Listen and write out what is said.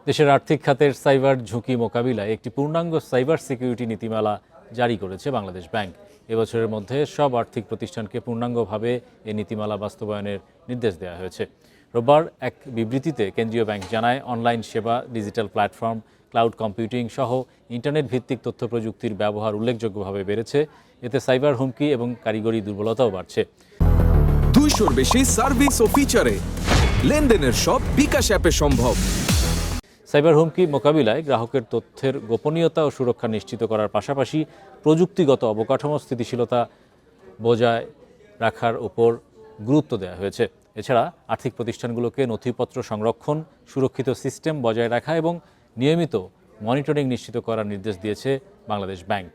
দেশের আর্থিক খাতের সাইবার ঝুঁকি মোকাবিলায় একটি পূর্ণাঙ্গ সাইবার সিকিউরিটি নীতিমালা জারি করেছে বাংলাদেশ ব্যাংক। এবছরের মধ্যে সব আর্থিক প্রতিষ্ঠানকে পূর্ণাঙ্গভাবে এই নীতিমালা বাস্তবায়নের নির্দেশ দেওয়া হয়েছে। রোববার এক বিবৃতিতে কেন্দ্রীয় ব্যাংক জানায়, অনলাইন সেবা, ডিজিটাল প্ল্যাটফর্ম, ক্লাউড কম্পিউটিং সহ ইন্টারনেট ভিত্তিক তথ্য প্রযুক্তির ব্যবহার উল্লেখযোগ্যভাবে বেড়েছে। এতে সাইবার হুমকি এবং কারিগরি দুর্বলতাও বাড়ছে। 200-র বেশি সার্ভিস ও ফিচারে লেনদেনের সব বিকাশ অ্যাপে সম্ভব। সাইবার হুমকি মোকাবিলায় গ্রাহকের তথ্যের গোপনীয়তা ও সুরক্ষা নিশ্চিত করার পাশাপাশি প্রযুক্তিগত অবকাঠামো স্থিতিশীলতা বজায় রাখার উপর গুরুত্ব দেওয়া হয়েছে। এছাড়া আর্থিক প্রতিষ্ঠানগুলোকে নথিপত্র সংরক্ষণ, সুরক্ষিত সিস্টেম বজায় রাখা এবং নিয়মিত মনিটরিং নিশ্চিত করার নির্দেশ দিয়েছে বাংলাদেশ ব্যাংক।